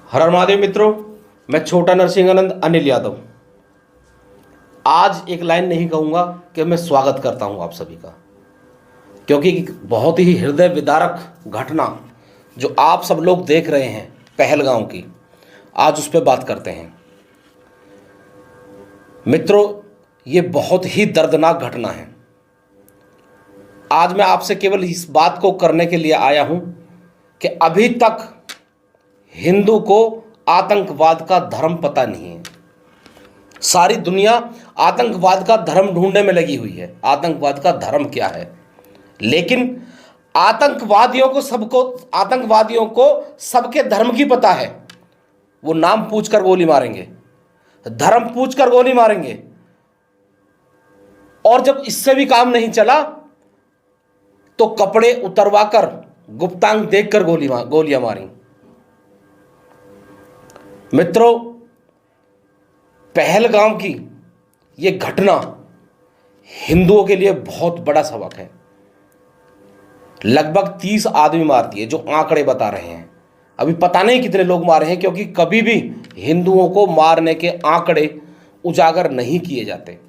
हर हर महादेव मित्रों, मैं छोटा नरसिंहानंद अनिल यादव आज एक लाइन नहीं कहूँगा कि मैं स्वागत करता हूँ आप सभी का, क्योंकि बहुत ही हृदय विदारक घटना जो आप सब लोग देख रहे हैं पहलगांव की, आज उस पर बात करते हैं। मित्रों, ये बहुत ही दर्दनाक घटना है। आज मैं आपसे केवल इस बात को करने के लिए आया हूँ कि अभी तक हिंदू को आतंकवाद का धर्म पता नहीं है। सारी दुनिया आतंकवाद का धर्म ढूंढने में लगी हुई है, आतंकवाद का धर्म क्या है। लेकिन आतंकवादियों को सबके धर्म की पता है। वो नाम पूछकर गोली मारेंगे, धर्म पूछकर गोली मारेंगे, और जब इससे भी काम नहीं चला तो कपड़े उतरवाकर गुप्तांग देखकर गोलियां मारी। मित्रों, पहलगाम की ये घटना हिंदुओं के लिए बहुत बड़ा सबक है। लगभग 30 आदमी मार दिए, जो आंकड़े बता रहे हैं। अभी पता नहीं कितने लोग मारे हैं, क्योंकि कभी भी हिंदुओं को मारने के आंकड़े उजागर नहीं किए जाते।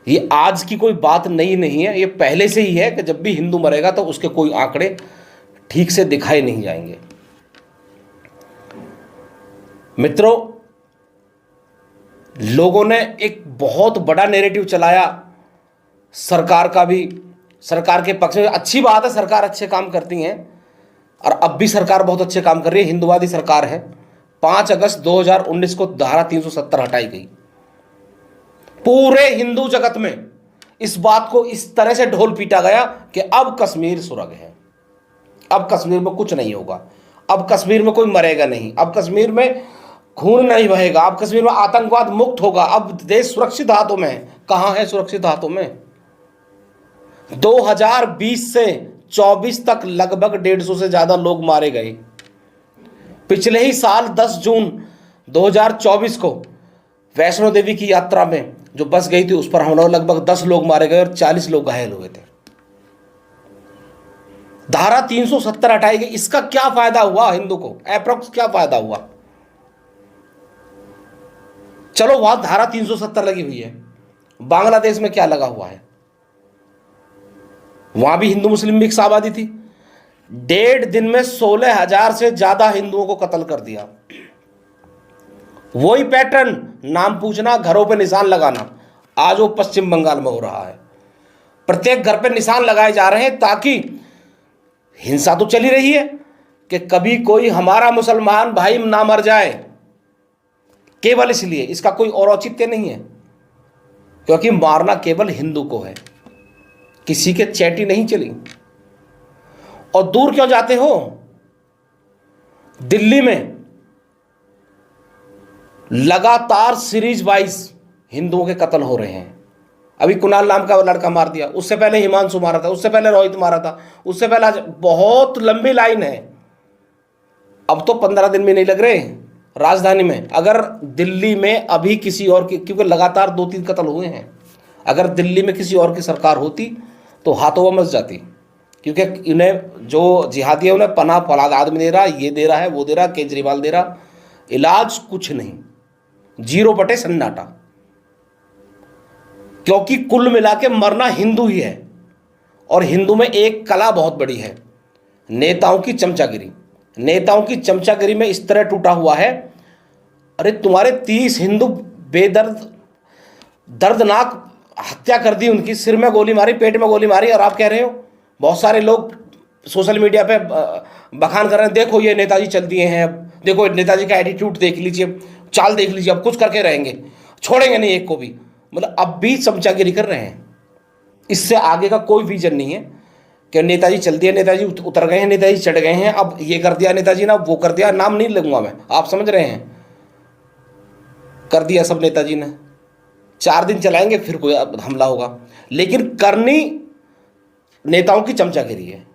ये आज की कोई बात नहीं है, ये पहले से ही है कि जब भी हिंदू मरेगा तो उसके कोई आंकड़े ठीक से दिखाए नहीं जाएंगे। मित्रों, लोगों ने एक बहुत बड़ा नैरेटिव चलाया सरकार का भी, सरकार के पक्ष में। अच्छी बात है, सरकार अच्छे काम करती हैं, और अब भी सरकार बहुत अच्छे काम कर रही है। हिंदुवादी सरकार है। 5 अगस्त 2019 को धारा 370 हटाई गई। पूरे हिंदू जगत में इस बात को इस तरह से ढोल पीटा गया कि अब कश्मीर सुरग है, अब कश्मीर में कुछ नहीं होगा, अब कश्मीर में कोई मरेगा नहीं, अब कश्मीर में खून नहीं बहेगा, अब कश्मीर में आतंकवाद मुक्त होगा, अब देश सुरक्षित हाथों में है। कहां है सुरक्षित हाथों में? 2020 से 24 तक लगभग 150 से ज्यादा लोग मारे गए। पिछले ही साल 10 जून 2024 को वैष्णो देवी की यात्रा में जो बस गई थी, उस पर हमलों लगभग 10 लोग मारे गए और 40 लोग घायल हुए थे। धारा 370 हटाई गई। इसका क्या फायदा हुआ हिंदू को? अप्रोक्स क्या फायदा हुआ? चलो, वहां धारा 370 लगी हुई है, बांग्लादेश में क्या लगा हुआ है? वहां भी हिंदू मुस्लिम मिक्स आबादी थी। 1.5 दिन में 16,000 से ज्यादा हिंदुओं को कत्ल कर दिया। वही पैटर्न, नाम पूछना, घरों पे निशान लगाना, आज वो पश्चिम बंगाल में हो रहा है। प्रत्येक घर पे निशान लगाए जा रहे हैं, ताकि हिंसा तो चली रही है कि कभी कोई हमारा मुसलमान भाई ना मर जाए, केवल इसलिए। इसका कोई और औचित्य नहीं है, क्योंकि मारना केवल हिंदू को है, किसी के चैटी नहीं चली। और दूर क्यों जाते हो? दिल्ली में लगातार सीरीज वाइज हिंदुओं के कत्ल हो रहे हैं। अभी कुणाल नाम का लड़का मार दिया, उससे पहले हिमांशु मारा था, उससे पहले रोहित मारा था, उससे पहले बहुत लंबी लाइन है। अब तो 15 दिन में नहीं लग रहे राजधानी में। अगर दिल्ली में अभी किसी और की, क्योंकि लगातार 2-3 कत्ल हुए हैं, अगर दिल्ली में किसी और की सरकार होती तो हाथों में मच जाती। क्योंकि इन्हें जो जिहादी है उन्हें पनाह फलाद आदमी दे रहा, ये दे रहा है, वो दे रहा, केजरीवाल दे रहा, इलाज कुछ नहीं, 0 बटे सन्नाटा। क्योंकि कुल मिला के मरना हिंदू ही है। और हिंदू में एक कला बहुत बड़ी है, नेताओं की चमचागिरी। नेताओं की चमचागिरी में इस तरह टूटा हुआ है, अरे तुम्हारे 30 हिंदू दर्दनाक हत्या कर दी, उनकी सिर में गोली मारी, पेट में गोली मारी, और आप कह रहे हो, बहुत सारे लोग सोशल मीडिया पे बखान कर रहे हैं, देखो ये नेताजी चल दिए हैं, देखो नेताजी का एटीट्यूड देख लीजिए, चाल देख लीजिए, अब कुछ करके रहेंगे, छोड़ेंगे नहीं एक को भी। मतलब अब भी चमचागिरी कर रहे हैं। इससे आगे का कोई विजन नहीं है कि नेताजी चल दिए, नेताजी उतर गए हैं, नेताजी चढ़ गए हैं, अब ये कर दिया नेताजी ना, वो कर दिया, नाम नहीं लूंगा मैं, आप समझ रहे हैं। कर दिया सब नेताजी ने, 4 दिन चलाएंगे फिर कोई हमला होगा, लेकिन करनी नेताओं की चमचागिरी है।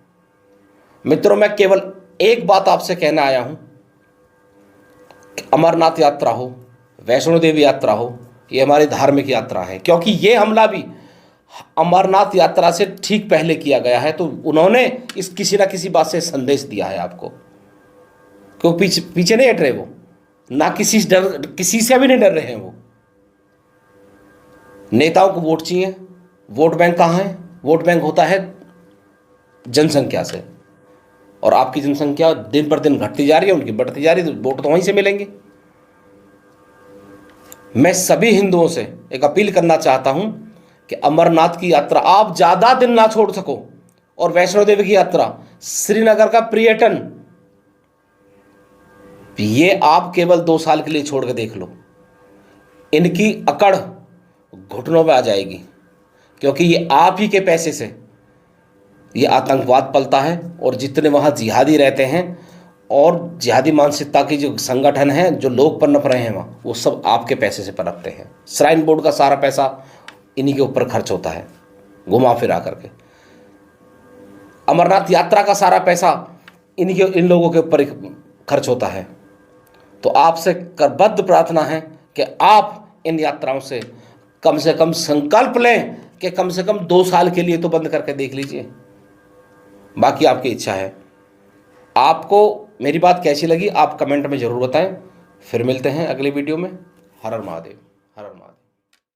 मित्रों, मैं केवल एक बात आपसे कहना आया हूं कि अमरनाथ यात्रा हो, वैष्णो देवी यात्रा हो, ये हमारी धार्मिक यात्रा है। क्योंकि ये हमला भी अमरनाथ यात्रा से ठीक पहले किया गया है, तो उन्होंने इस किसी ना किसी बात से संदेश दिया है आपको। क्यों पीछे पीछे नहीं हट रहे वो, ना किसी से भी नहीं डर रहे हैं वो। नेताओं को वोट चाहिए, वोट बैंक कहाँ है? वोट बैंक होता है जनसंख्या से, और आपकी जनसंख्या दिन पर दिन घटती जा रही है, उनकी बढ़ती जा रही है, तो वोट तो वहीं से मिलेंगे। मैं सभी हिंदुओं से एक अपील करना चाहता हूं कि अमरनाथ की यात्रा आप ज़्यादा दिन ना छोड़ सको, और वैष्णो देवी की यात्रा, श्रीनगर का पर्यटन, ये आप केवल 2 साल के लिए छोड़ के देख लो, इनकी अकड़ घुटनों में आ जाएगी, क्योंकि ये आप ही के पैसे से ये आतंकवाद पलता है। और जितने वहाँ जिहादी रहते हैं और जिहादी मानसिकता की जो संगठन हैं, जो लोग पनप रहे हैं वहाँ, वो सब आपके पैसे से पनपते हैं। श्राइन बोर्ड का सारा पैसा इन्हीं के ऊपर खर्च होता है, घुमा फिरा करके। अमरनाथ यात्रा का सारा पैसा इन लोगों के ऊपर खर्च होता है। तो आपसे करबद्ध प्रार्थना है कि आप इन यात्राओं से कम संकल्प लें कि कम से कम 2 साल के लिए तो बंद करके देख लीजिए, बाकी आपकी इच्छा है। आपको मेरी बात कैसी लगी आप कमेंट में ज़रूर बताएं। फिर मिलते हैं अगले वीडियो में। हर हर महादेव, हर हर महादेव।